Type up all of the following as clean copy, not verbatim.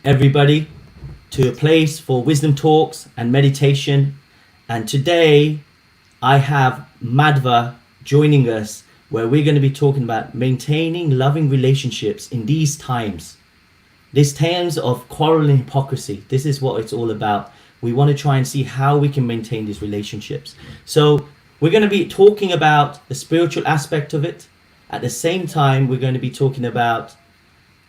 everybody to a place for wisdom talks and meditation. And today I have Madhva joining us where we're going to be talking about maintaining loving relationships in these times. These times of quarrel and hypocrisy. This is what it's all about. We want to try and see how we can maintain these relationships. So we're going to be talking about the spiritual aspect of it. At the same time, we're going to be talking about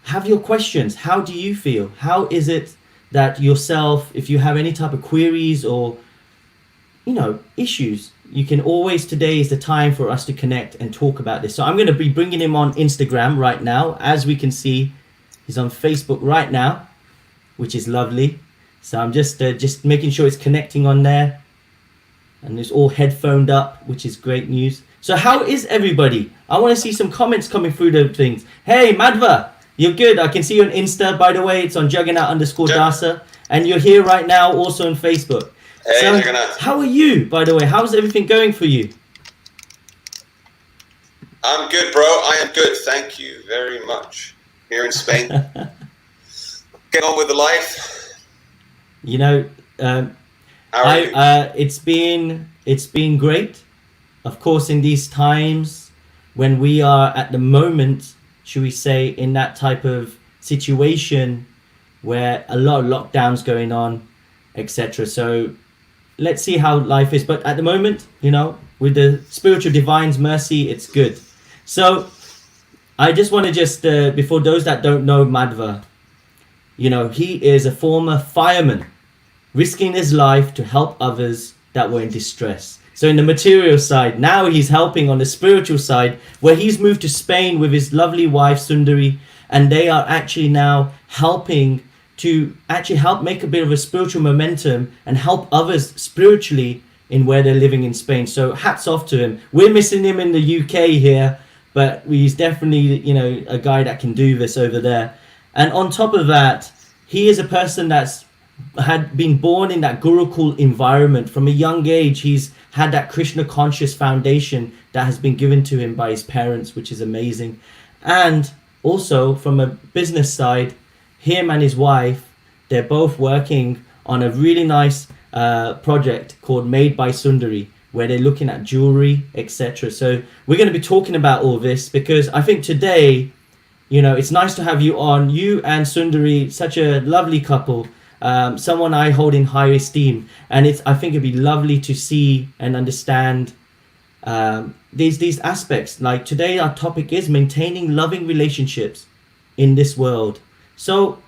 have your questions. How do you feel? How is it that yourself, if you have any type of queries or, issues, you can always, today is the time for us to connect and talk about this. So I'm going to be bringing him on Instagram right now. As we can see, he's on Facebook right now, which is lovely. So I'm just making sure it's connecting on there. And it's all headphoned up, which is great news. So how is everybody? I want to see some comments coming through the things. Hey, Madhva, you're good. I can see you on Insta, by the way. It's on Jagannath_Dasa. And you're here right now also on Facebook. Hey, so, Jagannath. how are you, by the way? How's everything going for you? I'm good, bro. I am good. Thank you very much. Here in Spain. Get on with the life. How are you? It's been great. Of course, in these times when we are at the moment, should we say, in that type of situation where a lot of lockdowns going on, etc. So let's see how life is. But at the moment, with the spiritual divine's mercy, it's good. So I just want to before those that don't know Madhva, he is a former fireman, risking his life to help others that were in distress. So in the material side, now he's helping on the spiritual side, where he's moved to Spain with his lovely wife, Sundari, and they are actually now helping to help make a bit of a spiritual momentum and help others spiritually in where they're living in Spain. So hats off to him. We're missing him in the UK here, but he's definitely, a guy that can do this over there. And on top of that, he is a person that's had been born in that Gurukul environment. From a young age, he's had that Krishna Conscious foundation that has been given to him by his parents, which is amazing. And also from a business side, him and his wife, they're both working on a really nice project called Made by Sundari, where they're looking at jewelry, etc. So we're going to be talking about all this because I think today, it's nice to have you on. You and Sundari, such a lovely couple. Someone I hold in high esteem, and I think it'd be lovely to see and understand these aspects. Like today, our topic is maintaining loving relationships in this world. So,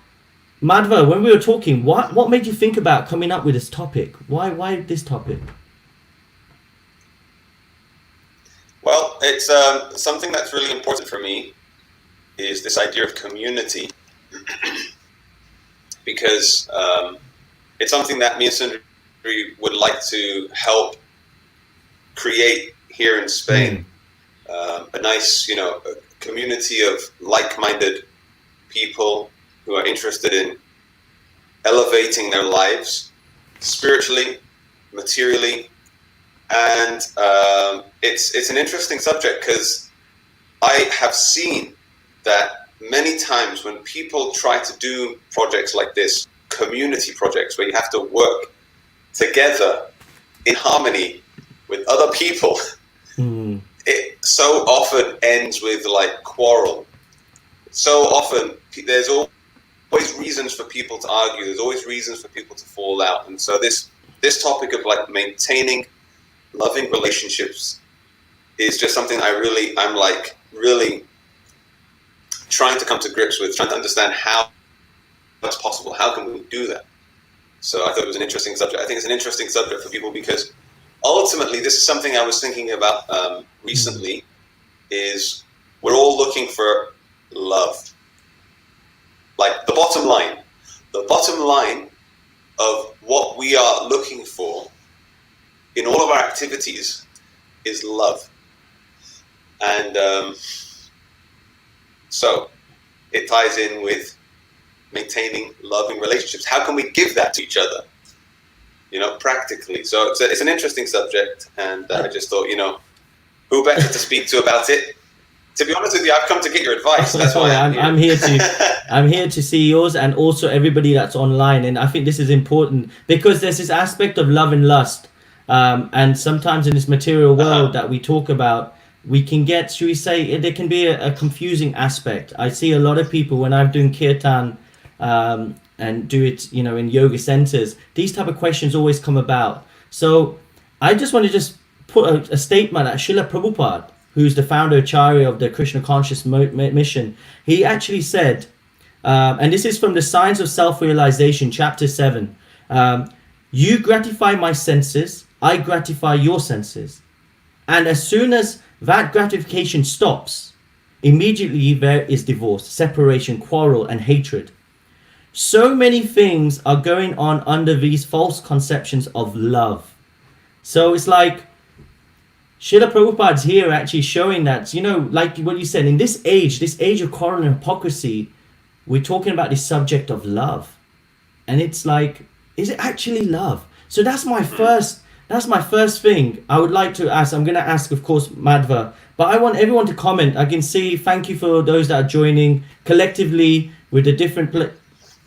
Madhva, when we were talking, what made you think about coming up with this topic? Why this topic? Well, it's something that's really important for me is this idea of community. Because it's something that me and Sundari would like to help create here in Spain. A nice, a community of like-minded people who are interested in elevating their lives spiritually, materially. And it's an interesting subject because I have seen that many times when people try to do projects like this, community projects where you have to work together in harmony with other people, it so often ends with quarrel. So often there's always reasons for people to argue. There's always reasons for people to fall out. And so this topic of maintaining loving relationships is just something I'm really trying to come to grips with, trying to understand how that's possible. How can we do that? So I thought it was an interesting subject. I think it's an interesting subject for people because ultimately this is something I was thinking about recently, is we're all looking for love. Like the bottom line of what we are looking for in all of our activities is love. And so it ties in with maintaining loving relationships. How can we give that to each other, practically? So it's an interesting subject, and I just thought, who better to speak to about it? To be honest with you, I've come to get your advice. That's why I'm here to I'm here to see yours and also everybody that's online. And I think this is important because there's this aspect of love and lust. And sometimes in this material world that we talk about, we can get, should we say, there can be a confusing aspect. I see a lot of people when I'm doing kirtan and do it, you know, in yoga centers, these type of questions always come about. So I just want to just put a statement that Srila Prabhupada, who's the founder Acharya of the Krishna Consciousness mission, he actually said, and this is from the Science of Self-Realization, chapter 7, you gratify my senses, I gratify your senses. And as soon as that gratification stops, immediately there is divorce, separation, quarrel, and hatred. So many things are going on under these false conceptions of love. So it's like Srila Prabhupada's here actually showing that, you know, like what you said, in this age of quarrel and hypocrisy, we're talking about this subject of love. And it's like, is it actually love? So that's my first thing I would like to ask. I'm going to ask, of course, Madhva, but I want everyone to comment. I can see, thank you for those that are joining collectively with the different...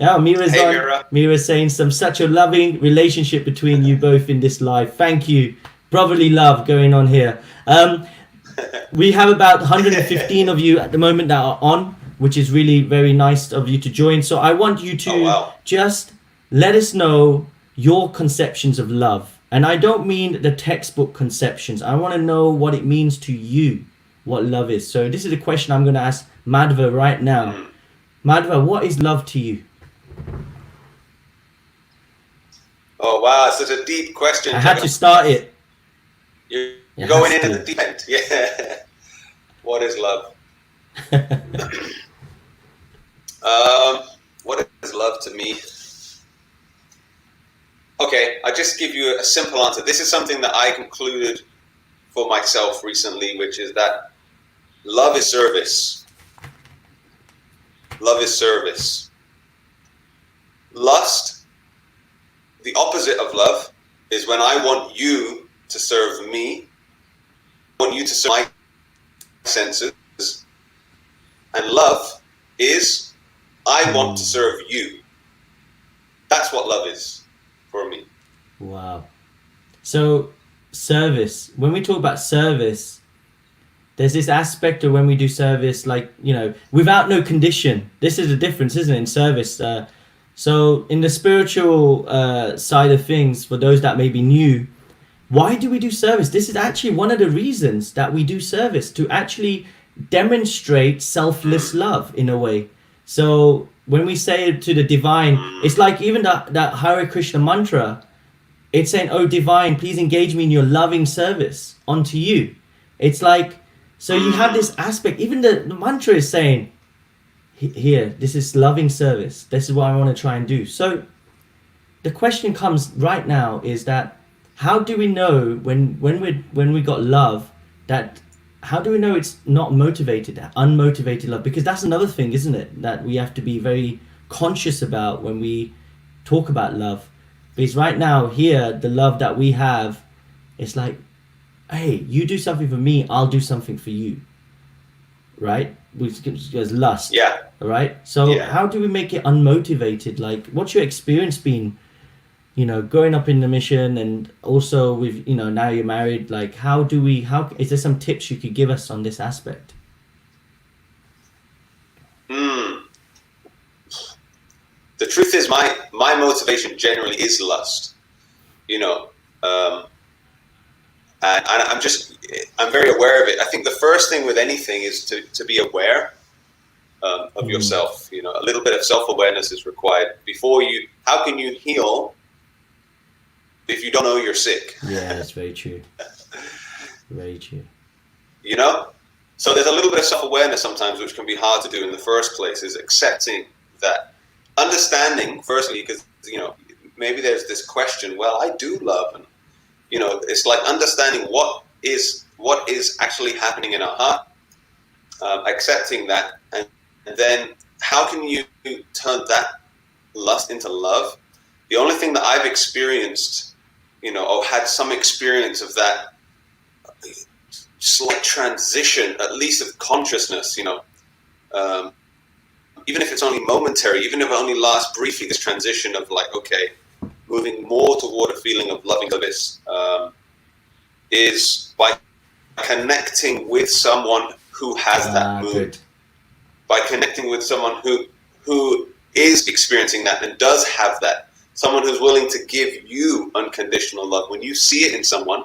Yeah, Mira's hey, on. Mira. Mira's saying such a loving relationship between you both in this live. Thank you. Brotherly love going on here. We have about 115 of you at the moment that are on, which is really very nice of you to join. So I want you to just let us know your conceptions of love. And I don't mean the textbook conceptions. I want to know what it means to you, what love is. So this is a question I'm going to ask Madhva right now. Madhva, what is love to you? Oh, wow. Such a deep question. I had to start it. You're going into the deep end. Yeah. What is love? What is love to me? Okay, I'll just give you a simple answer. This is something that I concluded for myself recently, which is that love is service. Love is service. Lust, the opposite of love, is when I want you to serve me, I want you to serve my senses, and love is I want to serve you. That's what love is for me. Wow. So service, when we talk about service, there's this aspect of when we do service, like, you know, without no condition. This is the difference, isn't it, in service? So in the spiritual side of things, for those that may be new, why do we do service? This is actually one of the reasons that we do service, to actually demonstrate selfless love in a way. So when we say it to the divine, it's like even that Hare Krishna mantra, it's saying, oh divine, please engage me in your loving service unto you. It's like, so you have this aspect, even the mantra is saying, here, this is loving service. This is what I want to try and do. So the question comes right now is that, how do we know when we got love, that how do we know it's not motivated, unmotivated love? Because that's another thing, isn't it, that we have to be very conscious about when we talk about love. Because right now here, the love that we have, it's like, hey, you do something for me, I'll do something for you, right? Which is lust. Yeah. Right. So how do we make it unmotivated? Like, what's your experience been, you know, growing up in the mission, and also with, you know, now you're married? Like, how is there some tips you could give us on this aspect? The truth is, my motivation generally is lust, you know, and I'm very aware of it. I think the first thing with anything is to be aware of yourself. You know, a little bit of self-awareness is required before you. How can you heal if you don't know you're sick? Yeah, that's very true. Very true. You know, so there's a little bit of self-awareness sometimes, which can be hard to do in the first place. Is accepting that. Understanding, firstly, because, you know, maybe there's this question, well, I do love, and, you know, it's like understanding what is actually happening in our heart, accepting that, and then how can you turn that lust into love? The only thing that I've experienced, you know, or had some experience of that slight transition, at least of consciousness, you know, even if it's only momentary, even if it only lasts briefly, this transition of like, okay, moving more toward a feeling of loving service, is by connecting with someone who has that mood. Good. By connecting with someone who is experiencing that and does have that. Someone who's willing to give you unconditional love. When you see it in someone,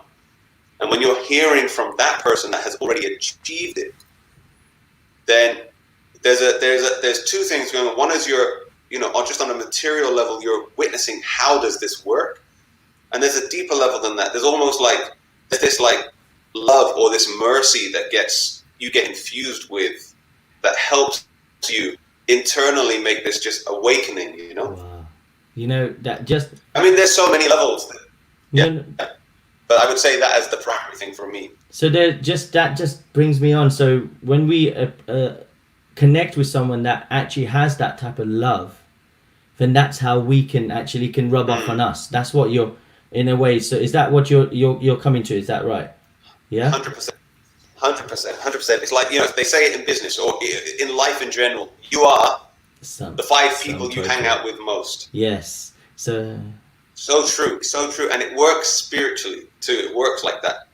and when you're hearing from that person that has already achieved it, then there's two things going on. One is you're, just on a material level, you're witnessing how does this work, and there's a deeper level than that. There's almost like this like love or this mercy that you get infused with, that helps you internally make this just awakening. Wow. That just. I mean, there's so many levels. Yeah. But I would say that as the primary thing for me. So that just brings me on. So when we connect with someone that actually has that type of love, then that's how we can rub off on us. That's what you're, in a way. So is that what you're coming to? Is that right? Yeah. 100%. It's like, they say it in business or in life in general. You are the 5 people you hang out with most. Yes. So true. And it works spiritually too. It works like that.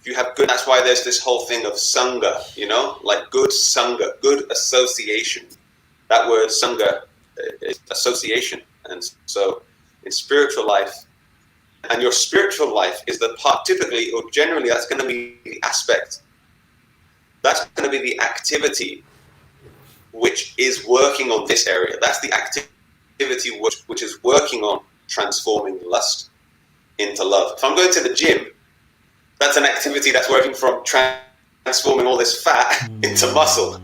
If you have good, that's why there's this whole thing of sangha, like good sangha, good association. That word sangha is association. And so in spiritual life, and your spiritual life is the part, typically or generally, that's going to be the aspect. That's going to be the activity which is working on this area. That's the activity which is working on transforming lust into love. If I'm going to the gym, that's an activity that's working from transforming all this fat into muscle,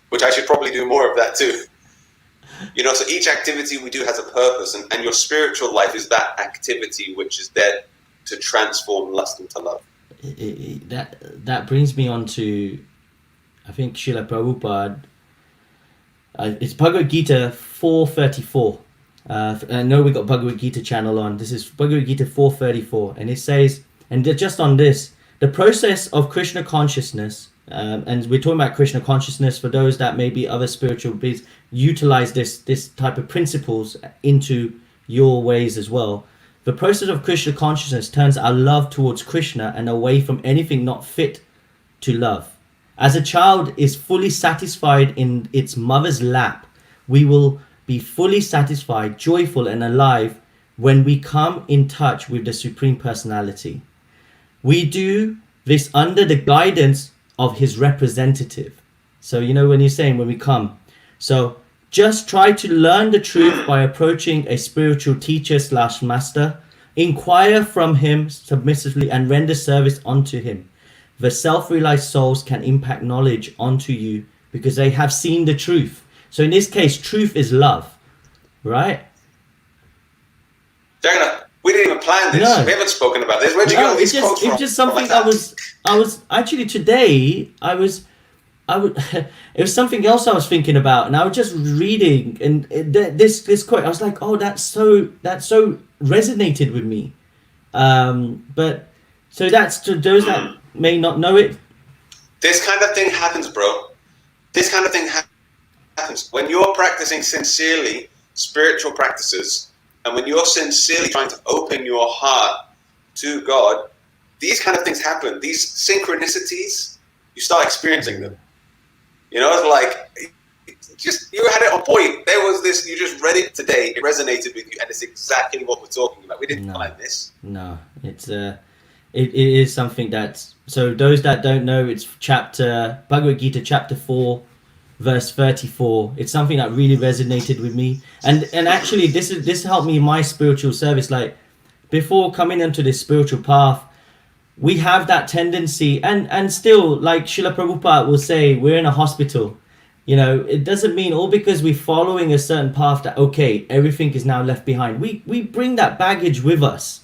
which I should probably do more of that too. So each activity we do has a purpose, and your spiritual life is that activity which is there to transform lust into love. That brings me on to, I think, Srila Prabhupada. It's Bhagavad Gita 434. I know we got Bhagavad Gita channel on. This is Bhagavad Gita 434, and it says, and just on this, the process of Krishna consciousness. And we're talking about Krishna consciousness for those that maybe other spiritual beings utilize this type of principles into your ways as well. The process of Krishna consciousness turns our love towards Krishna and away from anything not fit to love. As a child is fully satisfied in its mother's lap, we will be fully satisfied, joyful, and alive when we come in touch with the Supreme Personality. We do this under the guidance of his representative. So when you're saying when we come, so just try to learn the truth by approaching a spiritual teacher / master. Inquire from him submissively and render service unto him. The self-realized souls can impact knowledge onto you because they have seen the truth. So in this case, truth is love, right? Jagannatha, we didn't even plan this. No. We haven't spoken about this. Where'd you get all these quotes from? It's just something I was actually today. It was something else I was thinking about, and I was just reading, and this quote. I was like, oh, that so resonated with me. But so that's to those that may not know it. This kind of thing happens, bro. This kind of thing happens when you're practicing sincerely spiritual practices. And when you're sincerely trying to open your heart to God, these kind of things happen. These synchronicities, you start experiencing them. It's like, you had it on point. There was this, you just read it today, it resonated with you, and it's exactly what we're talking about. We didn't plan this. No, it is something that's, so those that don't know, it's Bhagavad Gita chapter 4, verse 34. It's something that really resonated with me, and actually this helped me in my spiritual service. Like before coming into this spiritual path, we have that tendency, and still, like Srila Prabhupada will say, we're in a hospital. It doesn't mean all because we're following a certain path that okay, everything is now left behind. We bring that baggage with us,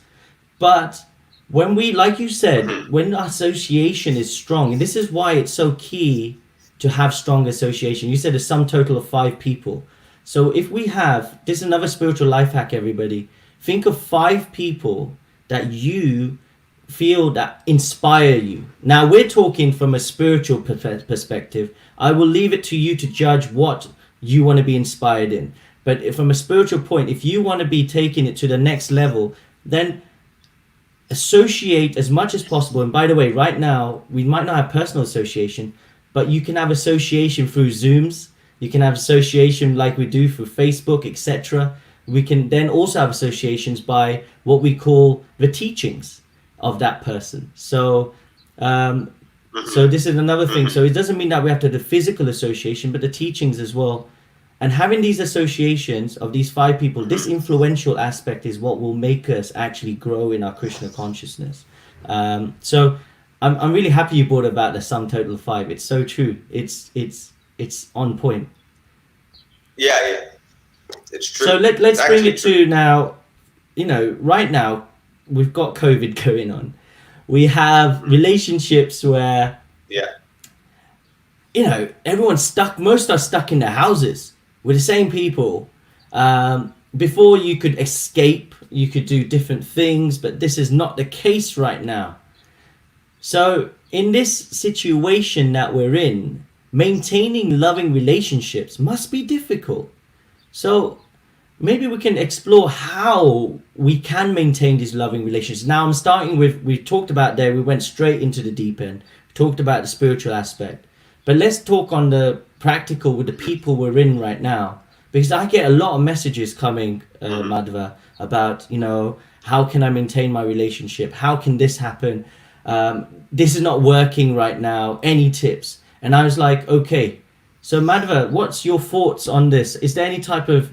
but when we, like you said, when association is strong, and this is why it's so key to have strong association. You said a sum total of 5 people. So if we have, this is another spiritual life hack, everybody. Think of 5 people that you feel that inspire you. Now we're talking from a spiritual perspective. I will leave it to you to judge what you want to be inspired in. But from a spiritual point, if you want to be taking it to the next level, then associate as much as possible. And by the way, right now we might not have personal association, but you can have association through Zooms. You can have association like we do through Facebook, etc. We can then also have associations by what we call the teachings of that person. So so this is another thing. So it doesn't mean that we have to do the physical association, but the teachings as well. And having these associations of these 5 people, this influential aspect is what will make us actually grow in our Krishna consciousness. So I'm really happy you brought about the sum total of 5. It's so true. It's on point. Yeah, it's true. So let's It's bring actually it to now. Right now we've got COVID going on. We have relationships where everyone's stuck. Most are stuck in their houses with the same people. Before you could escape, you could do different things, but this is not the case right now. So in this situation that we're in, maintaining loving relationships must be difficult. So maybe we can explore how we can maintain these loving relationships. Now I'm starting with, we talked about there, we went straight into the deep end, talked about the spiritual aspect. But let's talk on the practical with the people we're in right now. Because I get a lot of messages coming, Madhva, about, how can I maintain my relationship? How can this happen? This is not working right now. Any tips? And I was like, okay. So Madhva, what's your thoughts on this? Is there any type of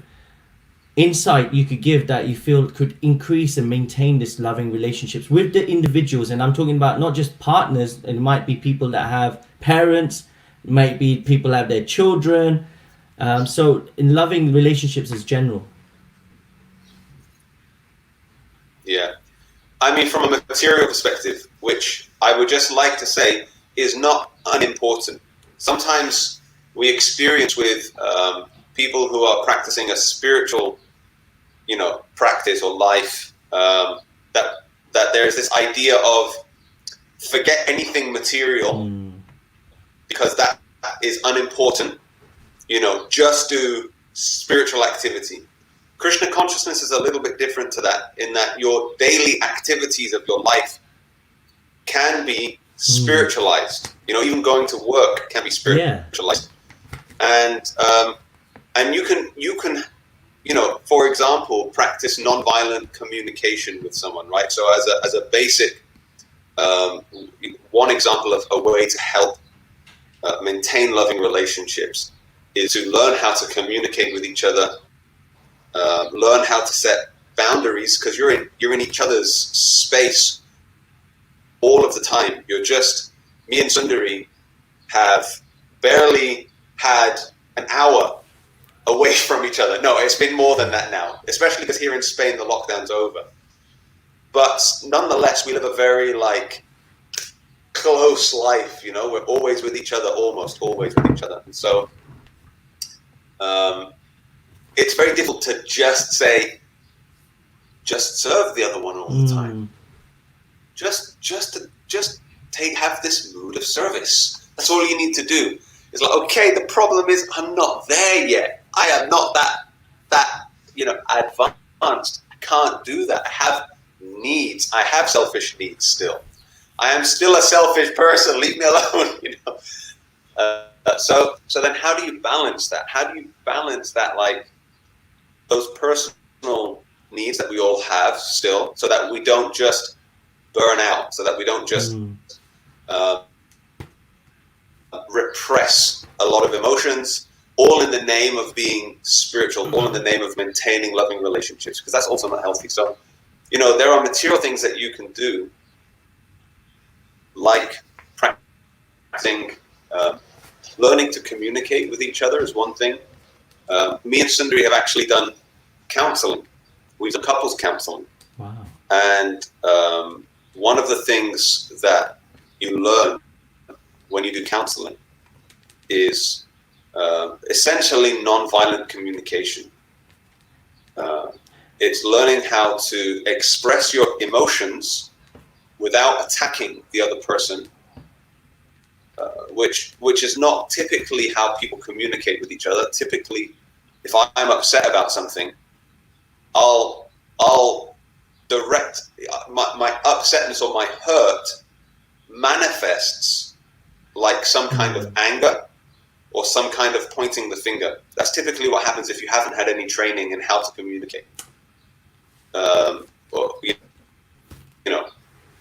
insight you could give that you feel could increase and maintain this loving relationships with the individuals? And I'm talking about not just partners. It might be people that have parents, might be people that have their children. So in loving relationships as general. Yeah. I mean, from a material perspective, which I would just like to say is not unimportant. Sometimes we experience with people who are practicing a spiritual, practice or life, that there is this idea of forget anything material because that is unimportant. Just do spiritual activity. Krishna consciousness is a little bit different to that, in that your daily activities of your life can be spiritualized. Even going to work can be spiritualized. And you can for example, practice nonviolent communication with someone, right? So as a basic one example of a way to help maintain loving relationships is to learn how to communicate with each other, learn how to set boundaries, because you're in each other's space all of the time. Me and Sundari have barely had an hour away from each other. No, it's been more than that now, especially because here in Spain the lockdown's over. But nonetheless, we live a very close life. We're always with each other, almost always with each other. And so it's very difficult to just serve the other one all the time. Have this mood of service. That's all you need to do. It's like, okay, the problem is I'm not there yet. I am not that advanced. I can't do that. I have needs. I have selfish needs still. I am still a selfish person. Leave me alone. So then how do you balance that? How do you balance that, those personal needs that we all have still, so that we don't just burn out, so that we don't just repress a lot of emotions, all in the name of being spiritual, all in the name of maintaining loving relationships, because that's also not healthy. So, there are material things that you can do, like practicing, learning to communicate with each other is one thing. Me and Sundari have actually done counseling. We've done couples counseling. Wow. And one of the things that you learn when you do counseling is essentially nonviolent communication. It's learning how to express your emotions without attacking the other person, which is not typically how people communicate with each other. Typically, if I'm upset about something, I'll direct my upsetness or my hurt manifests like some kind of anger or some kind of pointing the finger. That's typically what happens if you haven't had any training in how to communicate. Or, you know,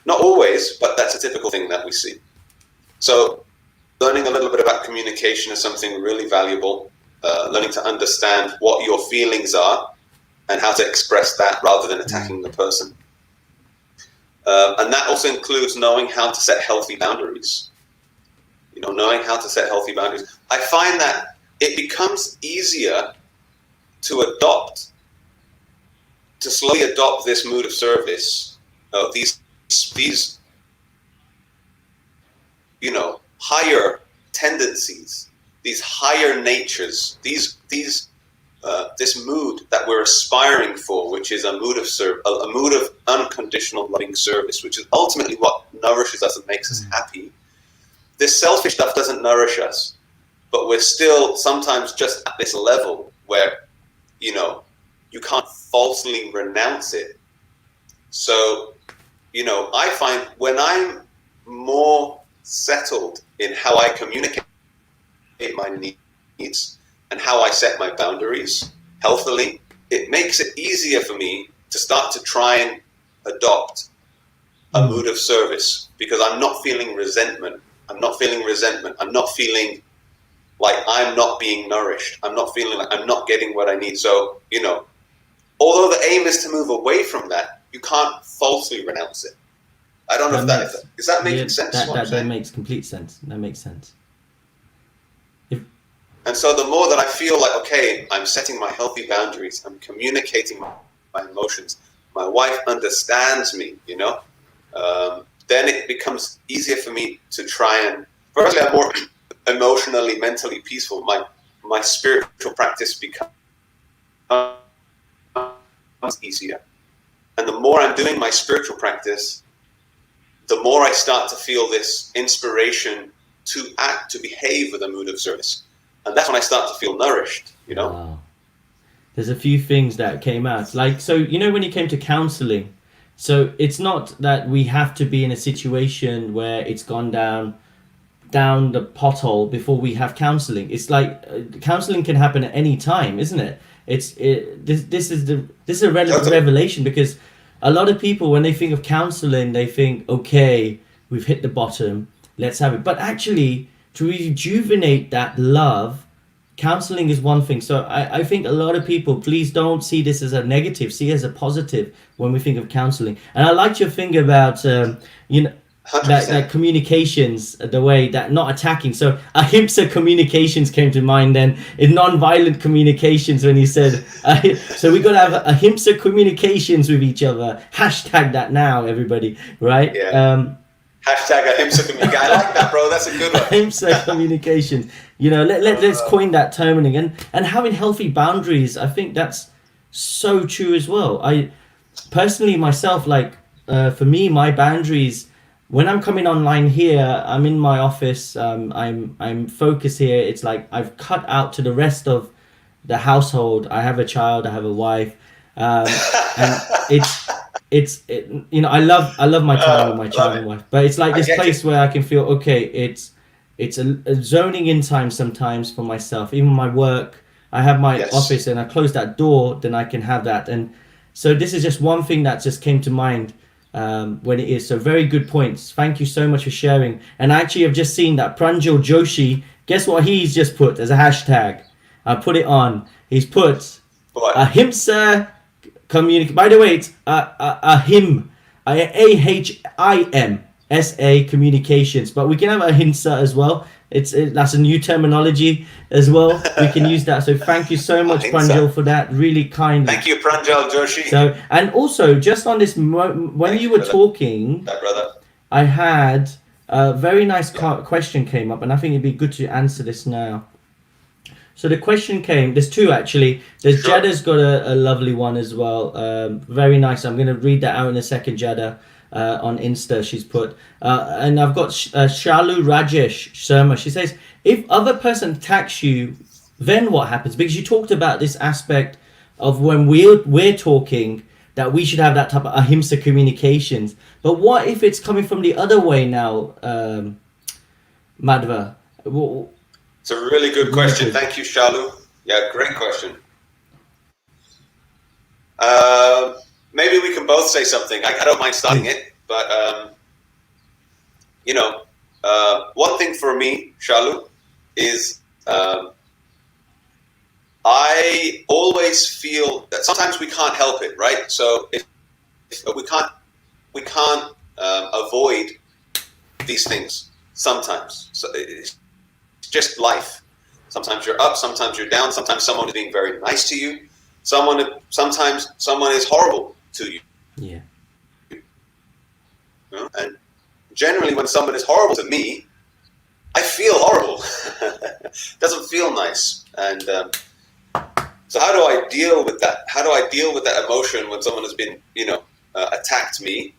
not always, but that's a typical thing that we see. So learning a little bit about communication is something really valuable. Learning to understand what your feelings are and how to express that rather than attacking the person. And that also includes knowing how to set healthy boundaries. You know, knowing how to set healthy boundaries. I find that it becomes easier to slowly adopt this mood of service, these you know, higher tendencies, these higher natures, this mood that we're aspiring for, which is a mood of a mood of unconditional loving service, which is ultimately what nourishes us and makes us happy. This selfish stuff doesn't nourish us, but we're still sometimes just at this level where, you know, you can't falsely renounce it. So, you know, I find when I'm more settled in how I communicate my needs and how I set my boundaries healthily, it makes it easier for me to start to try and adopt a mood of service, because I'm not feeling resentment. I'm not feeling like I'm not being nourished. I'm not feeling like I'm not getting what I need. So, you know, although the aim is to move away from that, you can't falsely renounce it. I don't know if that is that making sense? That makes complete sense. That makes sense. And so the more that I feel like, okay, I'm setting my healthy boundaries, I'm communicating my emotions, my wife understands me, you know, then it becomes easier for me to try and, firstly, I'm more emotionally, mentally peaceful. My spiritual practice becomes easier. And the more I'm doing my spiritual practice, the more I start to feel this inspiration to act, to behave with a mood of service. And that's when I start to feel nourished, you know? Wow. There's a few things that came out. Like, so, you know, when you came to counseling, so it's not that we have to be in a situation where it's gone down the pothole before we have counseling. It's like counseling can happen at any time, isn't it? This is a revelation, because a lot of people, when they think of counseling, they think, okay, we've hit the bottom, let's have it. But actually, to rejuvenate that love, counseling is one thing. So I think a lot of people, please don't see this as a negative, see it as a positive when we think of counseling. And I liked your thing about, you know, that communications, the way that not attacking. So ahimsa communications came to mind then, in non-violent communications, when you said, so we got to have ahimsa communications with each other. Hashtag that now, everybody, right? Yeah. Hashtag ahimsa communication. I like that, bro. That's a good one. Ahimsa communications. You know, let's coin that term again. And having healthy boundaries, I think that's so true as well. I personally, myself, like, for me, my boundaries, when I'm coming online here, I'm in my office, I'm focused here. It's like I've cut out to the rest of the household. I have a child, I have a wife, and it's you know, I love my time with my child and wife, but it's like this place where I can feel, okay, it's a zoning in time sometimes for myself. Even my work, I have my office and I close that door, then I can have that. And so this is just one thing that just came to mind when it is. So very good points. Thank you so much for sharing. And I actually have just seen that Pranjal Joshi, guess what he's just put as a hashtag? I put it on. He's put ahimsa communicate. By the way, it's ahim, ahimsa communications, but we can have ahimsa as well. That's a new terminology as well. We can use that. So thank you so much, Pranjal, for that. Really kind. Thank you, Pranjal Joshi. So, and also just on this, when you were talking, I had a very nice question came up, and I think it'd be good to answer this now. So the question came, there's two actually. There's Jada's got a lovely one as well. Very nice. I'm going to read that out in a second, Jada. on Insta. She's put, and I've got Shalu Rajesh Sharma. She says, if other person attacks you, then what happens? Because you talked about this aspect of when we're talking, that we should have that type of ahimsa communications. But what if it's coming from the other way now, Madhva? It's a really good question. Thank you, Shalu. Yeah, great question. Maybe we can both say something. I don't mind starting it, but one thing for me, Shalu, is I always feel that sometimes we can't help it, right? So if we can't avoid these things sometimes. So it's just life. Sometimes you're up, sometimes you're down. Sometimes someone is being very nice to you. Sometimes someone is horrible to you. Yeah. And generally, when someone is horrible to me, I feel horrible. Doesn't feel nice. And so how do I deal with that? How do I deal with that emotion when someone has been, attacked me?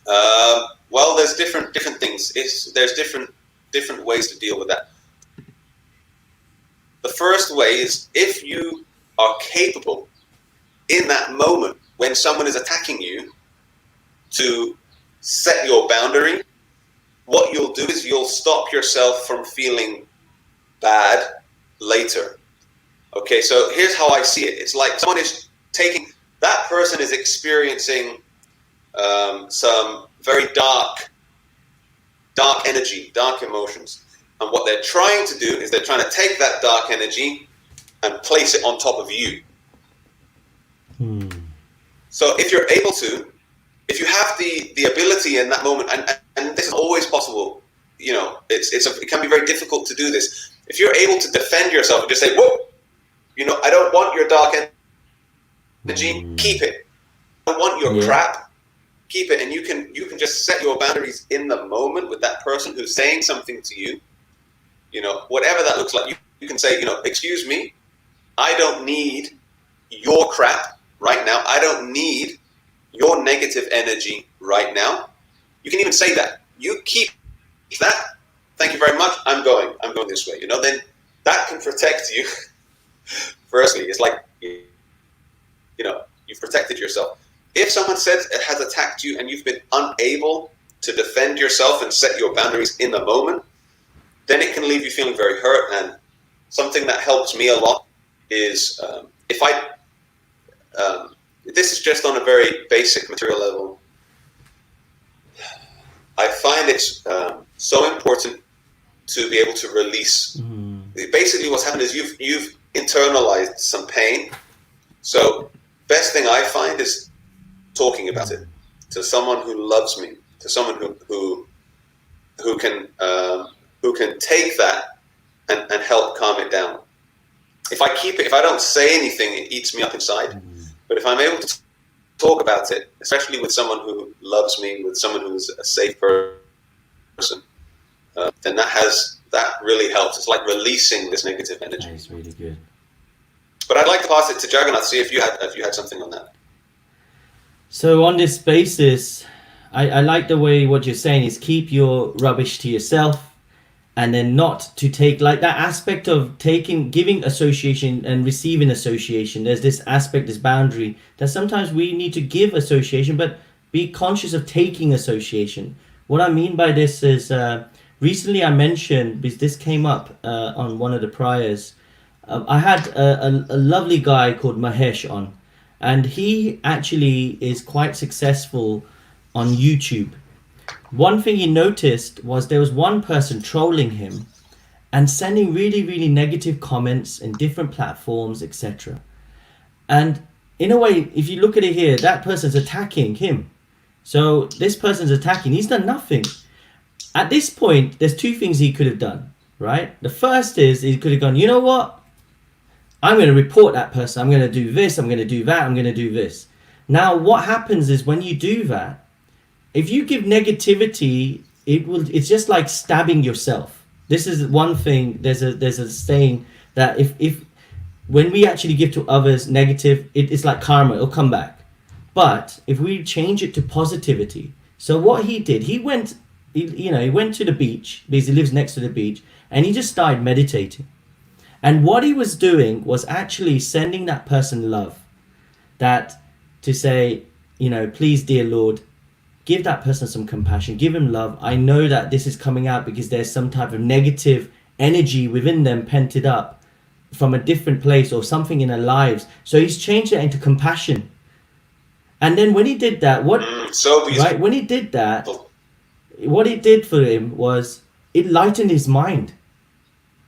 Well, there's different things. There's different ways to deal with that. The first way is, if you are capable in that moment when someone is attacking you to set your boundary, what you'll do is you'll stop yourself from feeling bad later. Okay, so here's how I see it. It's like someone is that person is experiencing some very dark energy, dark emotions. And what they're trying to do is they're trying to take that dark energy and place it on top of you. So if you're able to, if you have the ability in that moment, and this is always possible, it can be very difficult to do this. If you're able to defend yourself and just say, whoa, I don't want your dark energy, keep it. I don't want your crap, keep it. And you can just set your boundaries in the moment with that person who's saying something to you. Whatever that looks like, you can say, excuse me, I don't need your crap right now. I don't need your negative energy right now. You can even say that. You keep that. Thank you very much. I'm going this way. Then that can protect you. Firstly, it's like, you've protected yourself. If someone has attacked you and you've been unable to defend yourself and set your boundaries in the moment, then it can leave you feeling very hurt. And something that helps me a lot is this is just on a very basic material level. I find it's so important to be able to release. Basically, what's happened is you've internalized some pain. So, best thing I find is talking about it to someone who loves me, to someone who can take that and help calm it down. If I keep it, if I don't say anything, it eats me up inside. But if I'm able to talk about it, especially with someone who loves me, with someone who's a safe person, then that really helps. It's like releasing this negative energy. That is really good. But I'd like to pass it to Jagannath, see if you had something on that. So on this basis, I like the way what you're saying is keep your rubbish to yourself, and then not to take, like that aspect of giving association and receiving association. There's this aspect, this boundary, that sometimes we need to give association, but be conscious of taking association. What I mean by this is, recently I mentioned, because this came up on one of the priors, I had a lovely guy called Mahesh on, and he actually is quite successful on YouTube. One thing he noticed was there was one person trolling him and sending really, really negative comments in different platforms, etc. And in a way, if you look at it here, that person's attacking him. So this person's attacking, he's done nothing. At this point, there's two things he could have done, right? The first is he could have gone, you know what? I'm going to report that person. I'm going to do this. I'm going to do that. I'm going to do this. Now, what happens is when you do that, if you give negativity, it's just like stabbing yourself. This is one thing. There's a saying that if when we actually give to others negative, it's like karma. It'll come back. But if we change it to positivity, so what he did, he went to the beach because he lives next to the beach, and he just started meditating. And what he was doing was actually sending that person love, that to say, please, dear Lord, give that person some compassion, give him love. I know that this is coming out because there's some type of negative energy within them pented up from a different place or something in their lives. So he's changed it into compassion. And then when he did that, when he did that, what it did for him was it lightened his mind.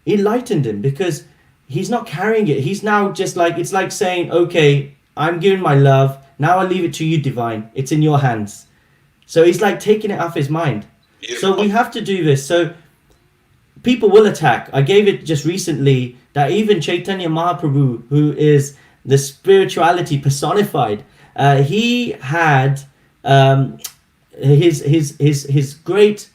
It lightened him because he's not carrying it. He's now just like, it's like saying, okay, I'm giving my love. Now I leave it to you, divine. It's in your hands. So he's like taking it off his mind. Beautiful. So we have to do this. So people will attack. I gave it just recently that even Chaitanya Mahaprabhu, who is the spirituality personified, he had his great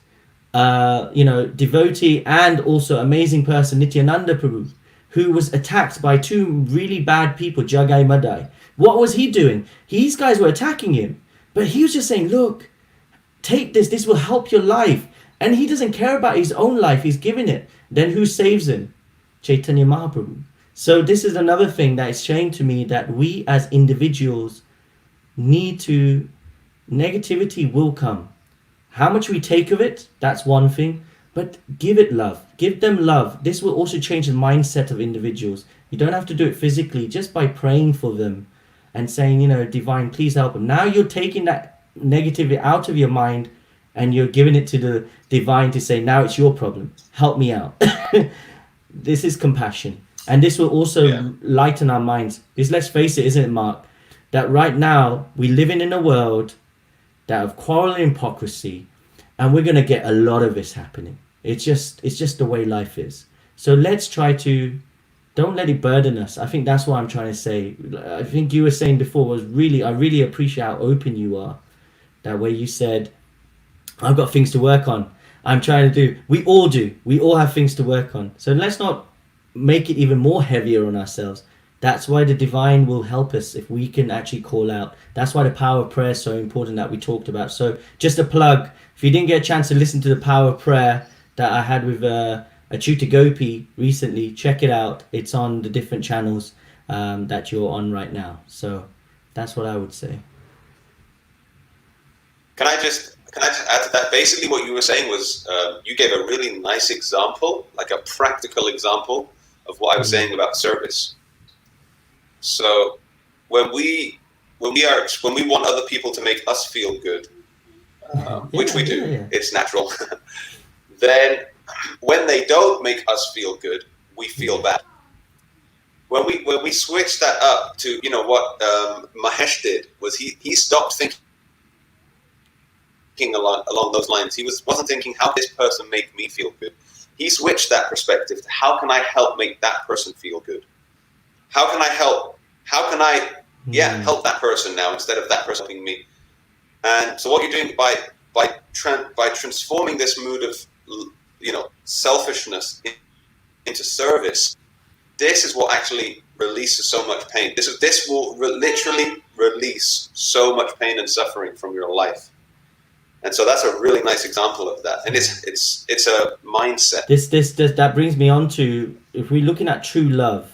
devotee and also amazing person, Nityananda Prabhu, who was attacked by two really bad people, Jagai Madai. What was he doing? These guys were attacking him, but he was just saying, look, take this will help your life. And he doesn't care about his own life, he's giving it. Then who saves him? Chaitanya Mahaprabhu. So this is another thing that is saying to me that we as individuals need to, negativity will come. How much we take of it, that's one thing, but give it love. Give them love. This will also change the mindset of individuals. You don't have to do it physically, just by praying for them and saying, divine, please help them. Now you're taking that negativity out of your mind and you're giving it to the divine to say, now it's your problem. Help me out. This is compassion. And this will also lighten our minds. Because let's face it, isn't it, Mark? That right now we're living in a world that of quarrel and hypocrisy, and we're going to get a lot of this happening. It's just the way life is. So let's try to, don't let it burden us. I think that's what I'm trying to say. I think you were saying before was I really appreciate how open you are. That way you said, I've got things to work on. I'm trying to do. We all do. We all have things to work on. So let's not make it even more heavier on ourselves. That's why the divine will help us if we can actually call out. That's why the power of prayer is so important that we talked about. So just a plug. If you didn't get a chance to listen to the power of prayer that I had with Achyuta Gopi recently, check it out. It's on the different channels that you're on right now. So that's what I would say. Can I just add to that? Basically what you were saying was you gave a really nice example, like a practical example of what I was saying about service. So when we want other people to make us feel good, which we do, it's natural. Then when they don't make us feel good, we feel bad. When we switch that up to what Mahesh did was he stopped thinking along those lines. He wasn't thinking, how this person make me feel good. He switched that perspective to, how can I help make that person feel good? How can I help that person now instead of that person helping me? And so what you're doing by transforming this mood of selfishness into service, this is what actually releases so much pain. This will literally release so much pain and suffering from your life. And so that's a really nice example of that. And it's a mindset. That brings me on to, if we're looking at true love,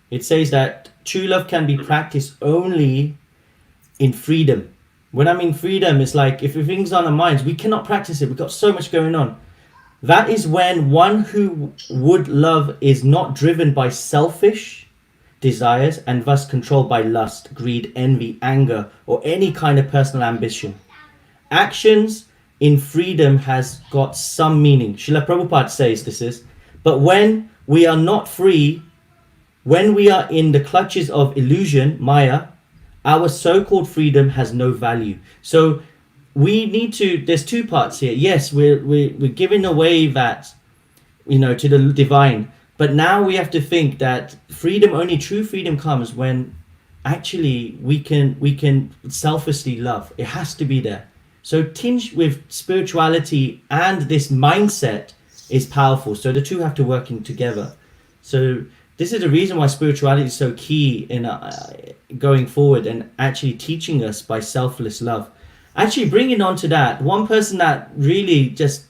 it says that true love can be practiced only in freedom. When I mean freedom, it's like if things on our minds, we cannot practice it. We've got so much going on. That is when one who would love is not driven by selfish desires and thus controlled by lust, greed, envy, anger, or any kind of personal ambition. Actions in freedom has got some meaning. Srila Prabhupada says this is, but when we are not free, when we are in the clutches of illusion, Maya, our so-called freedom has no value. So we need to, there's two parts here. Yes, we're giving away that, to the divine. But now we have to think that freedom, only true freedom comes when actually we can selflessly love. It has to be there. So tinged with spirituality and this mindset is powerful. So the two have to work in together. So this is the reason why spirituality is so key in going forward and actually teaching us by selfless love. Actually, bringing on to that, one person that really just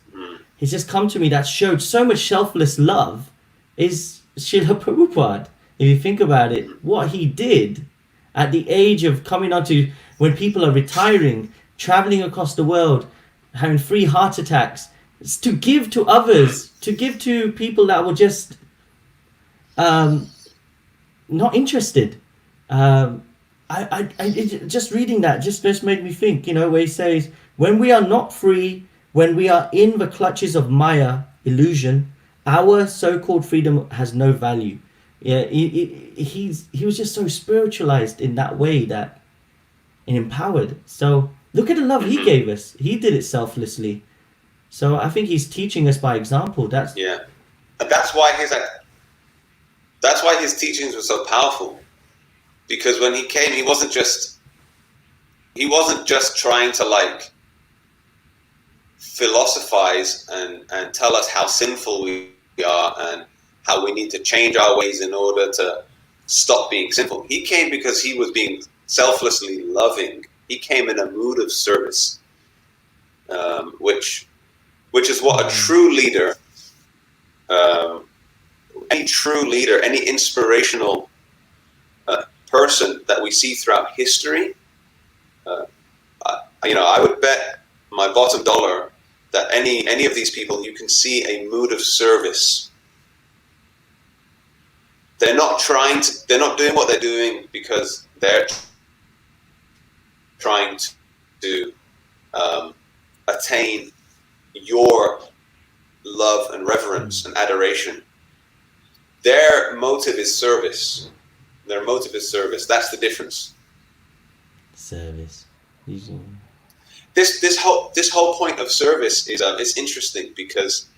he's just come to me that showed so much selfless love is Srila Prabhupada. If you think about it, what he did at the age of coming on to when people are retiring, traveling across the world, having free heart attacks, it's to give to others, to give to people that were just not interested. Just reading that just made me think, where he says, when we are not free, when we are in the clutches of Maya, illusion, our so-called freedom has no value. Yeah, he was just so spiritualized in that way and empowered. So look at the love he gave us. He did it selflessly. So I think he's teaching us by example. And that's why his teachings were so powerful. Because when he came, he wasn't just trying to like philosophize and tell us how sinful we are and how we need to change our ways in order to stop being sinful. He came because he was being selflessly loving. He came in a mood of service, which is what a true leader, any inspirational person that we see throughout history, I would bet my bottom dollar that any of these people, you can see a mood of service. They're not doing what they're doing because they're trying to attain your love and reverence and adoration. Their motive is service. That's the difference. Service. This whole point of service is interesting because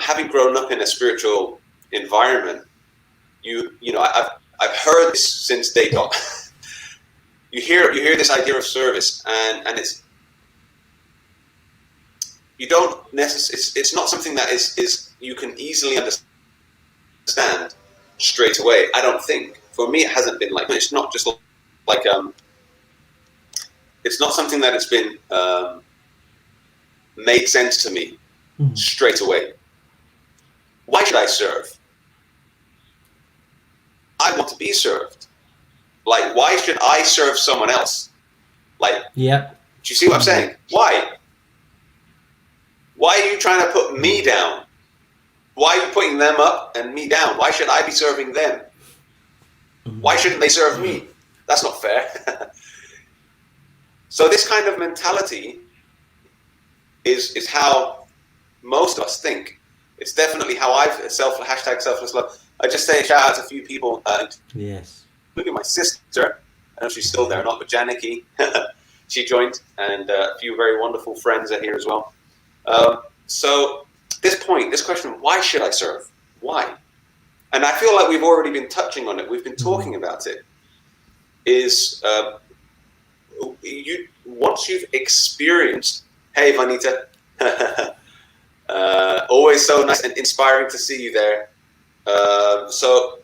having grown up in a spiritual environment, I've heard this since day dot. You hear this idea of service, and it's not something that is you can easily understand straight away. I don't think. For me, it hasn't been like. It's not just like it's not something that has been made sense to me straight away. Why should I serve? I want to be served. Like, why should I serve someone else? Like, yeah. Do you see what I'm saying? Why? Why are you trying to put me down? Why are you putting them up and me down? Why should I be serving them? Why shouldn't they serve me? That's not fair. So this kind of mentality is how most of us think. It's definitely how hashtag selfless love. I just say shout out to a few people. Yes. Including my sister. I know she's still there, not, but Janiki. She joined, and a few very wonderful friends are here as well. So this question, why should I serve? Why? And I feel like we've already been touching on it. We've been talking about it. Is once you've experienced, hey Vanita, always so nice and inspiring to see you there. So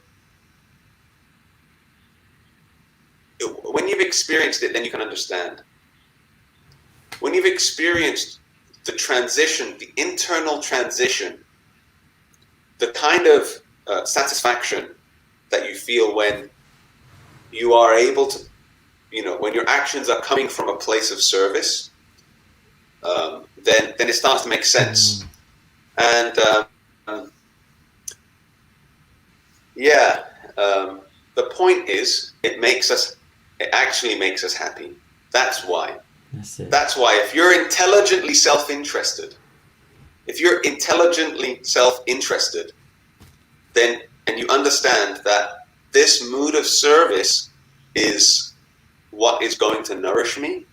when you've experienced it, then you can understand. When you've experienced the transition, the internal transition, the kind of satisfaction that you feel when you are able to, when your actions are coming from a place of service, then it starts to make sense. And the point is, it actually makes us happy. That's why. That's why if you're intelligently self-interested, then, and you understand that this mood of service is what is going to nourish me.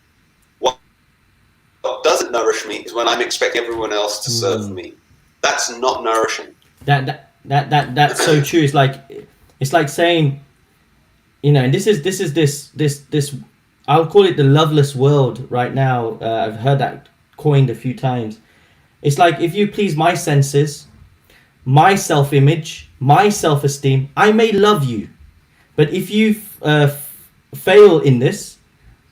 What doesn't nourish me is when I'm expecting everyone else to serve me. That's not nourishing. That's so true. It's like saying, and this is I'll call it the loveless world right now. I've heard that coined a few times. It's like, if you please my senses, my self-image, my self-esteem, I may love you. But if you fail in this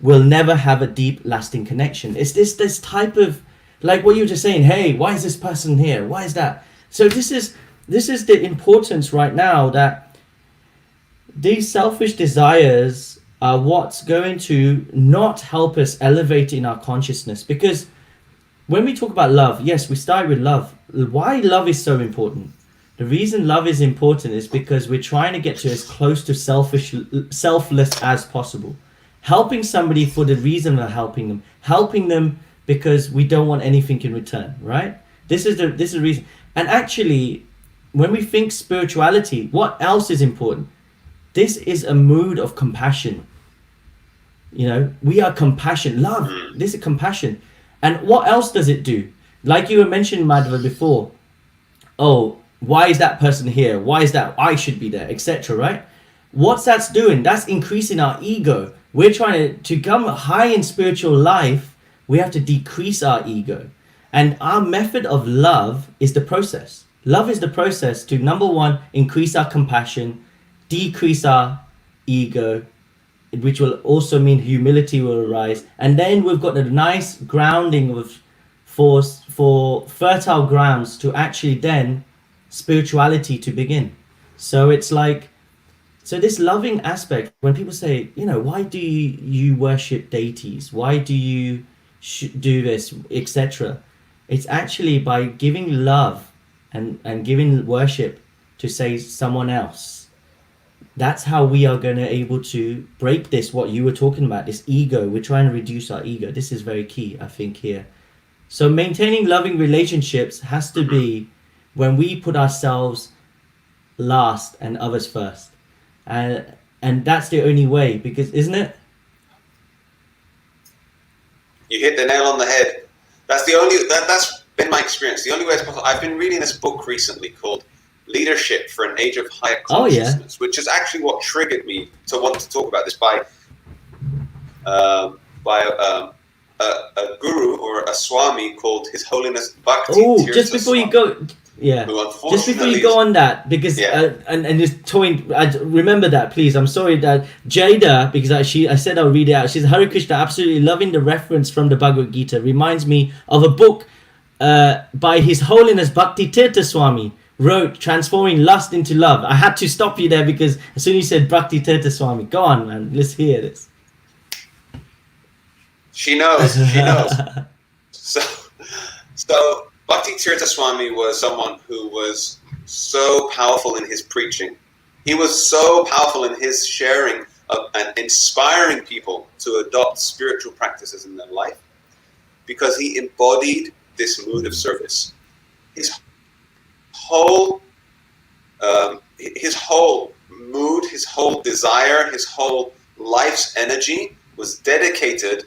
will never have a deep, lasting connection. It's this type of, like what you were just saying. Hey, why is this person here? Why is that? So this is the importance right now, that these selfish desires are what's going to not help us elevate in our consciousness. Because when we talk about love, yes, we start with love. Why love is so important? The reason love is important is because we're trying to get to as close to selfless as possible. Helping somebody for the reason of helping them because we don't want anything in return, right? This is the reason. And actually, when we think spirituality, what else is important? This is a mood of compassion. You know, we are compassion, love. This is compassion. And what else does it do? Like you were mentioning, Madhva, before. Oh, why is that person here? Why is that I should be there, etc., right? What's that's doing? That's increasing our ego. We're trying to come high in spiritual life. We have to decrease our ego. And our method of love is the process. Love is the process to, number one, increase our compassion, decrease our ego, which will also mean humility will arise. And then we've got a nice grounding of for fertile grounds to actually then spirituality to begin. So it's like, so this loving aspect, when people say, you know, why do you worship deities? Why do you do this, etc.? It's actually by giving love and giving worship to, say, someone else. That's how we are going to able to break this, what you were talking about, this ego. We're trying to reduce our ego. This is very key, I think, here. So maintaining loving relationships has to be when we put ourselves last and others first. And that's the only way, because, isn't it? You hit the nail on the head. That's been my experience. The only way it's possible. I've been reading this book recently called Leadership for an Age of Higher Consciousness, which is actually what triggered me to want to talk about this, by a guru or a swami called His Holiness Bhakti. Oh, just before you go, just before you go on that, because and just toying, remember that, please. I'm sorry that Jada, because I said I'll read it out. She's Hare Krishna, absolutely loving the reference from the Bhagavad Gita. Reminds me of a book by His Holiness Bhakti Tirtha Swami, wrote Transforming Lust into Love. I had to stop you there because as soon as you said Bhakti Tirtha Swami, go on, man, let's hear this. She knows. So Bhakti Tirtha Swami was someone who was so powerful in his preaching. He was so powerful in his sharing of, and inspiring people to adopt spiritual practices in their life, because he embodied this mood of service. His whole mood, his whole desire, his whole life's energy was dedicated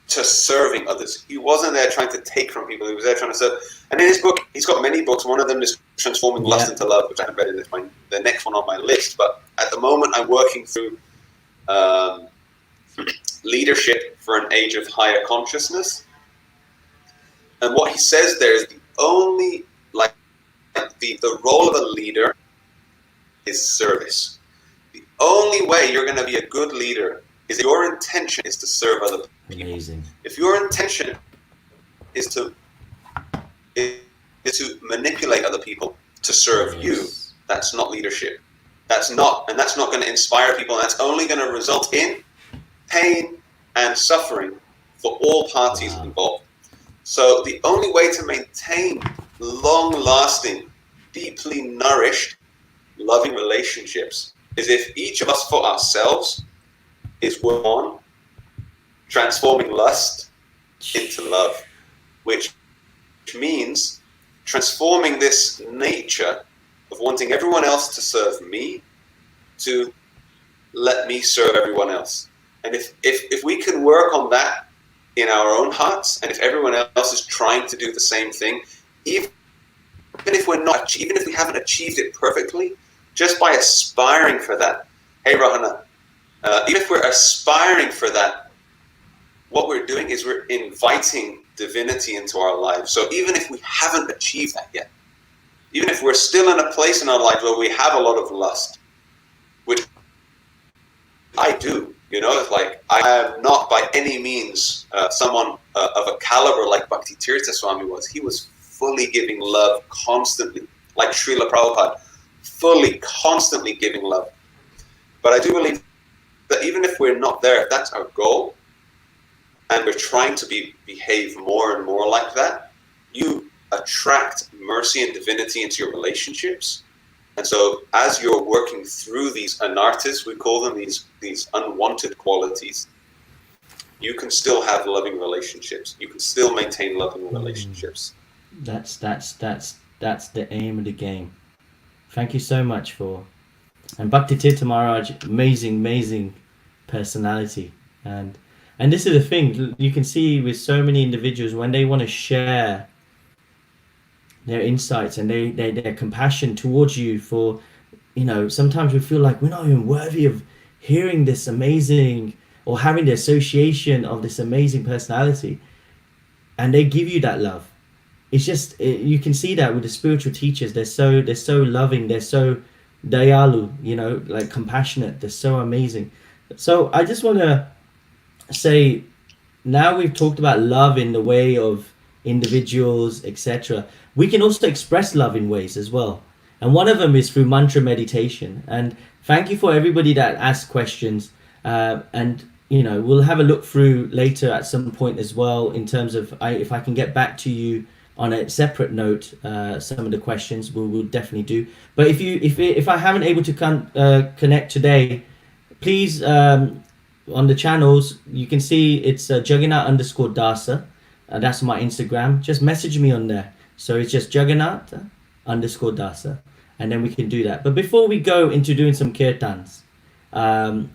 to serving others. He wasn't there trying to take from people. He was there trying to serve. And in his book, he's got many books. One of them is Transforming Lust into Love, which I haven't read. It's the next one on my list. But at the moment, I'm working through Leadership for an Age of Higher Consciousness. And what he says there is the role of a leader is service. The only way you're going to be a good leader is if your intention is to serve other people. Amazing. If your intention is to manipulate other people to serve you, that's not leadership. That's not going to inspire people, and that's only going to result in pain and suffering for all parties involved. So the only way to maintain long-lasting, deeply nourished, loving relationships is if each of us for ourselves is one, transforming lust into love, which means transforming this nature of wanting everyone else to serve me to let me serve everyone else. And if we can work on that in our own hearts, and if everyone else is trying to do the same thing, even if we haven't achieved it perfectly, just by aspiring for that, hey Rahana, even if we're aspiring for that, what we're doing is we're inviting divinity into our lives. So even if we haven't achieved that yet, even if we're still in a place in our life where we have a lot of lust, which I do, am not by any means someone of a caliber like Bhakti Tirtha Swami was. He was fully giving love constantly, like Srila Prabhupada, fully, constantly giving love. But I do believe that even if we're not there, if that's our goal, and we're trying to behave more and more like that, you attract mercy and divinity into your relationships. And so as you're working through these anarthas, we call them these unwanted qualities, you can still have loving relationships. You can still maintain loving relationships. That's the aim of the game. Thank you so much for... And Bhakti Tirtha Maharaj, amazing personality. And this is the thing, you can see with so many individuals, when they want to share their insights and their compassion towards you for, sometimes we feel like we're not even worthy of hearing this amazing, or having the association of this amazing personality, and they give you that love. It's just, you can see that with the spiritual teachers. They're so loving, they're so dayalu, like compassionate. They're so amazing. So I just want to say, now we've talked about love in the way of individuals, etc. We can also express love in ways as well, and one of them is through mantra meditation. And thank you for everybody that asked questions, and we'll have a look through later at some point as well, in terms of if I can get back to you on a separate note, some of the questions we'll definitely do. But if I haven't able to connect today, please, on the channels you can see it's Jagannath_Dasa. That's my Instagram. Just message me on there. So it's just Jagannath_Dasa, and then we can do that. But before we go into doing some kirtans, I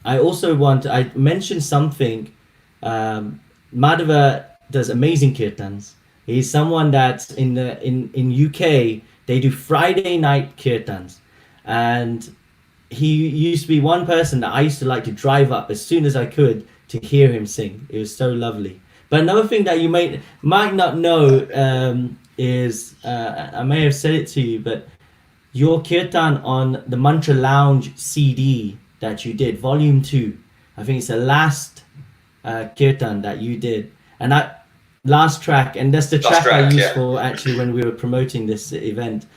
mentioned something. Madhva does amazing kirtans. He's someone that's in UK, they do Friday night kirtans, and he used to be one person that I used to like to drive up as soon as I could to hear him sing. It was so lovely. But another thing that you might not know is, I may have said it to you, but your kirtan on the Mantra Lounge CD that you did, volume 2, I think it's the last kirtan that you did, and that last track, and that's the track I used for actually when we were promoting this event.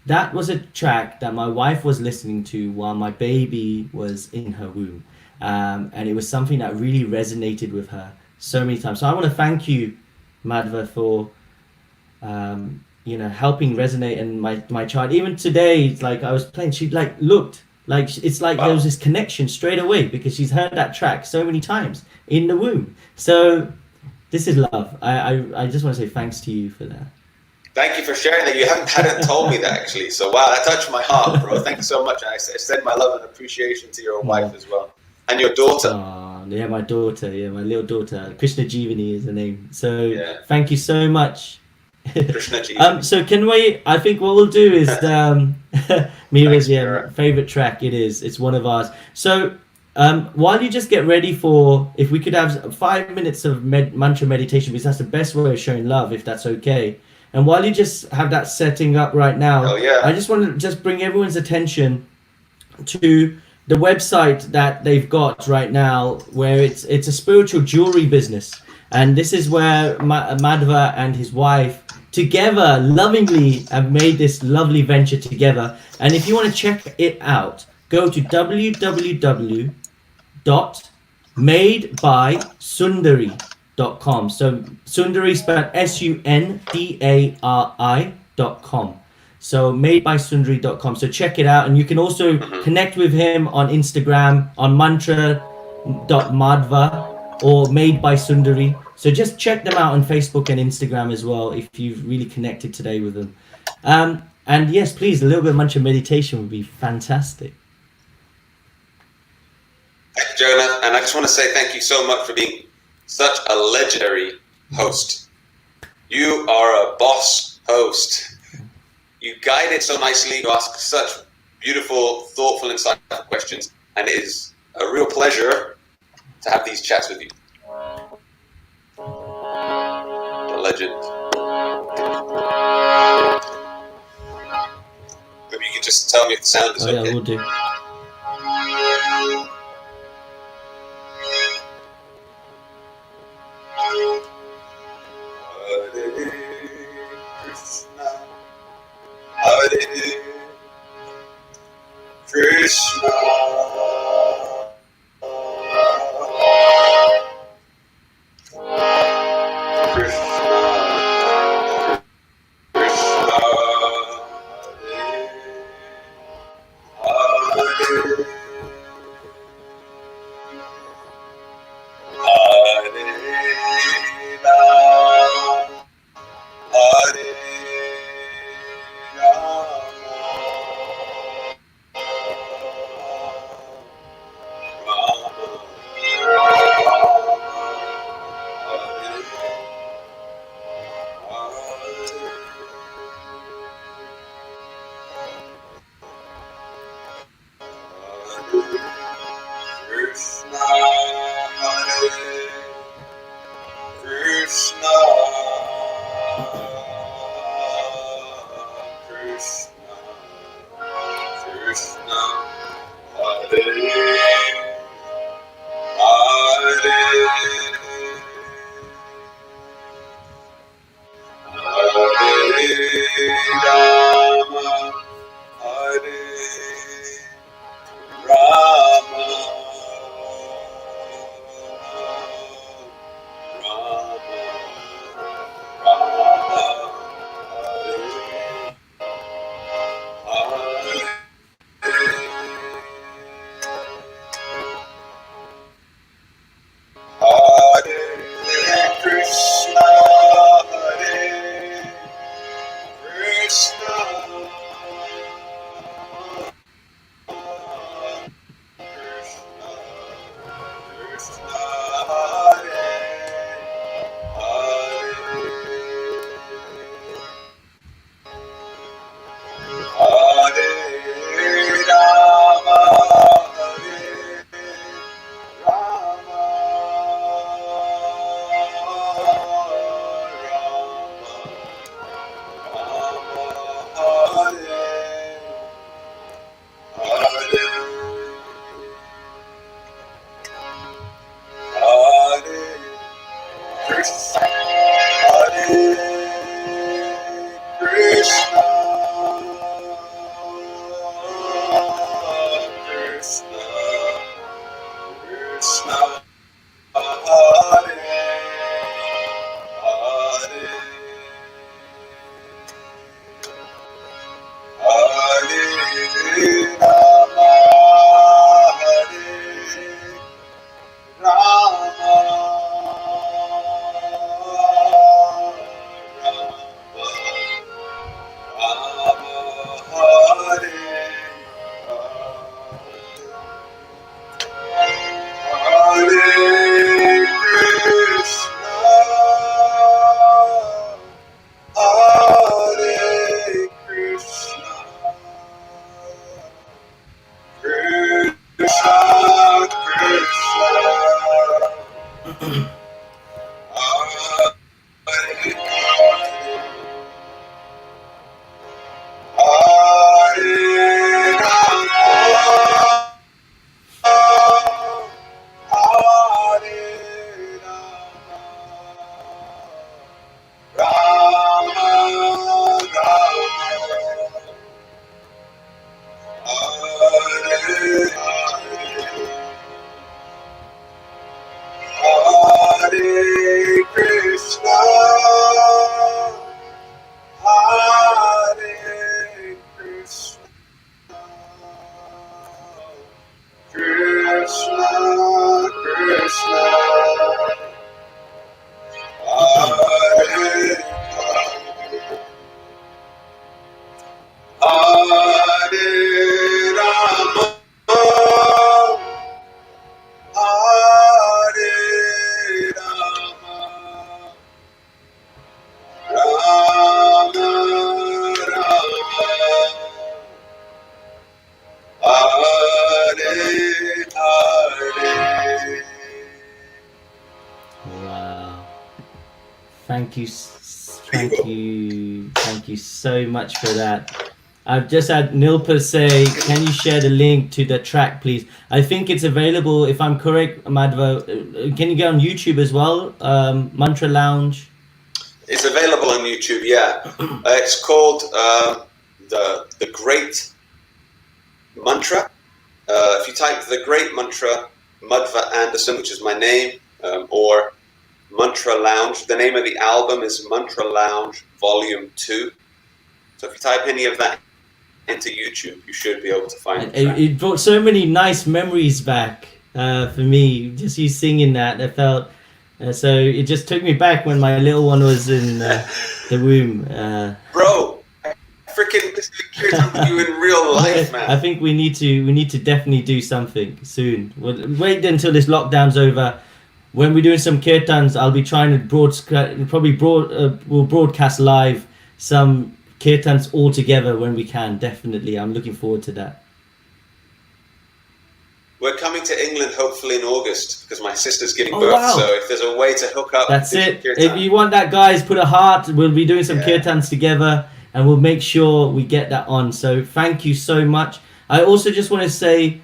That was a track that my wife was listening to while my baby was in her womb, and it was something that really resonated with her so many times. So I want to thank you, Madhva, for helping resonate in my child. Even today, it's like I was playing, she looked like it's like there was this connection straight away, because she's heard that track so many times in the womb. So this is love. I just want to say thanks to you for that. Thank you for sharing that. You hadn't told me that, actually. So wow, that touched my heart, bro. Thank you so much. And I send my love and appreciation to your wife as well, and your daughter. Yeah, my daughter. Yeah, my little daughter. Krishna Jeevani is the name. So thank you so much. Krishna Jeevani. So can we? I think what we'll do is Mira's favorite track. It is. It's one of ours. So while you just get ready for, if we could have 5 minutes of mantra meditation, because that's the best way of showing love, if that's okay. And while you just have that setting up right now, I just want to just bring everyone's attention to the website that they've got right now, where it's a spiritual jewelry business. And this is where Madhva and his wife together lovingly have made this lovely venture together. And if you want to check it out, go to www.madebysundari.com. So Sundari spelled SUNDARI.com. So madebysundari.com. So check it out, and you can also connect with him on Instagram on mantra.madhva or Made by Sundari. So just check them out on Facebook and Instagram as well if you've really connected today with them. And yes, please, a little bit of mantra meditation would be fantastic. Thank you, Jonah. And I just want to say thank you so much for being such a legendary host. You are a boss host. You guide it so nicely. You ask such beautiful, thoughtful, insightful questions. And it is a real pleasure to have these chats with you. A legend. Maybe you can just tell me if the sound is okay. Yeah, we'll do. Wow. Thank you so much for that. I've just had Nilpa say, can you share the link to the track, please? I think it's available, if I'm correct, Madhva. Can you go on YouTube as well? Mantra Lounge. It's available on YouTube, yeah. It's called the Great Mantra. If you type the Great Mantra, Madhva Anderson, which is my name, or Mantra Lounge. The name of the album is Mantra Lounge Volume 2. So if you type any of that into YouTube, you should be able to find it. It brought so many nice memories back for me. Just you singing that, I felt. So it just took me back when my little one was in the womb. Bro, I freaking listen to kirtan you in real life, man. I think we need to definitely do something soon. We'll wait until this lockdown's over. When we're doing some kirtans, I'll be trying to we'll broadcast live some kirtans all together when we can. Definitely, I'm looking forward to that. We're coming to England hopefully in August because my sister's giving birth. Wow. So if there's a way to hook up, That's it. Kirtan. If you want that, guys, put a heart. We'll be doing some kirtans together, and we'll make sure we get that on. So thank you so much. I also just want to say,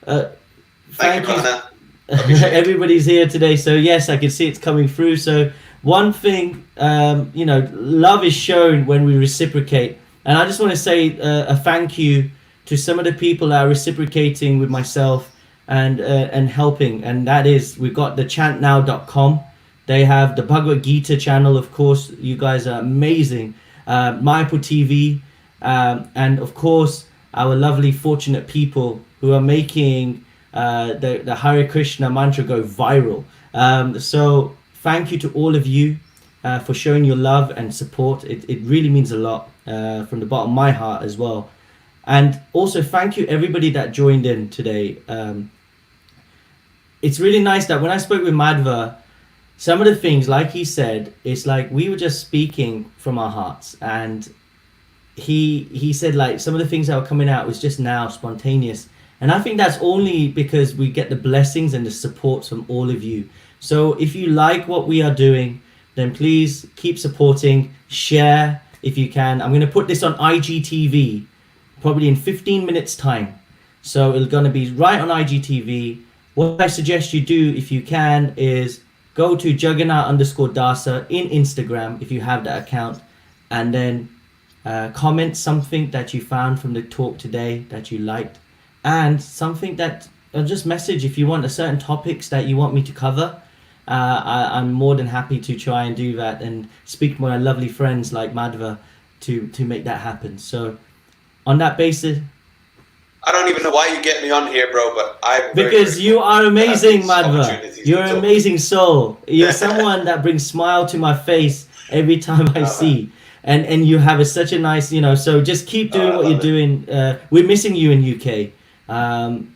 thank you. Everybody's here today, so yes, I can see it's coming through. So one thing, love is shown when we reciprocate, and I just want to say a thank you to some of the people that are reciprocating with myself and helping, and that is, we've got the chantnow.com. They have the Bhagavad Gita channel, of course. You guys are amazing. Mayapur TV, and of course our lovely fortunate people who are making the Hare Krishna mantra go viral. So thank you to all of you for showing your love and support. It really means a lot from the bottom of my heart as well. And also thank you everybody that joined in today. It's really nice that when I spoke with Madhva, some of the things, like he said, it's like we were just speaking from our hearts, and he said like some of the things that were coming out was just now spontaneous. And I think that's only because we get the blessings and the support from all of you. So if you like what we are doing, then please keep supporting, share if you can. I'm going to put this on IGTV probably in 15 minutes time. So it's going to be right on IGTV. What I suggest you do, if you can, is go to Jagannath_Dasa in Instagram if you have that account, and then comment something that you found from the talk today that you liked, and something that just message if you want a certain topics that you want me to cover. I'm more than happy to try and do that and speak to my lovely friends like Madhva to make that happen. So on that basis, I don't even know why you get me on here, bro, but because you are amazing, Madhva. You're an amazing soul. You're someone that brings smile to my face every time I see. And you have such a nice, so just keep doing what you're doing. We're missing you in UK.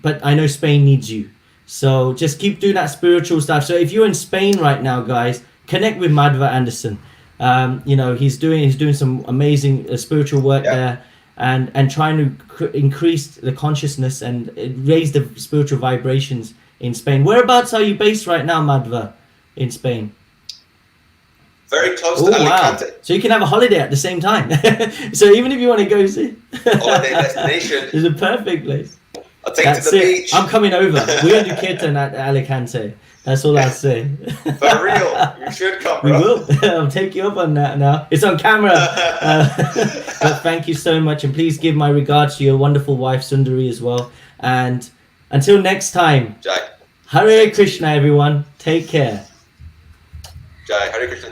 But I know Spain needs you. So just keep doing that spiritual stuff. So if you're in Spain right now, guys, connect with Madhva Anderson. He's doing some amazing spiritual work there, and trying to increase the consciousness and raise the spiritual vibrations in Spain. Whereabouts are you based right now, Madhva, in Spain? Very close to Alicante. Wow. So you can have a holiday at the same time. So even if you want to go see holiday destination, it's a perfect place. I'll take you to the beach. I'm coming over. We're in Duquesne at Alicante. That's all I'll say. For real, you should come, bro. We will. I'll take you up on that now. It's on camera. But thank you so much, and please give my regards to your wonderful wife Sundari as well. And until next time, Jai. Hare Krishna, everyone. Take care. Jai, Hare Krishna.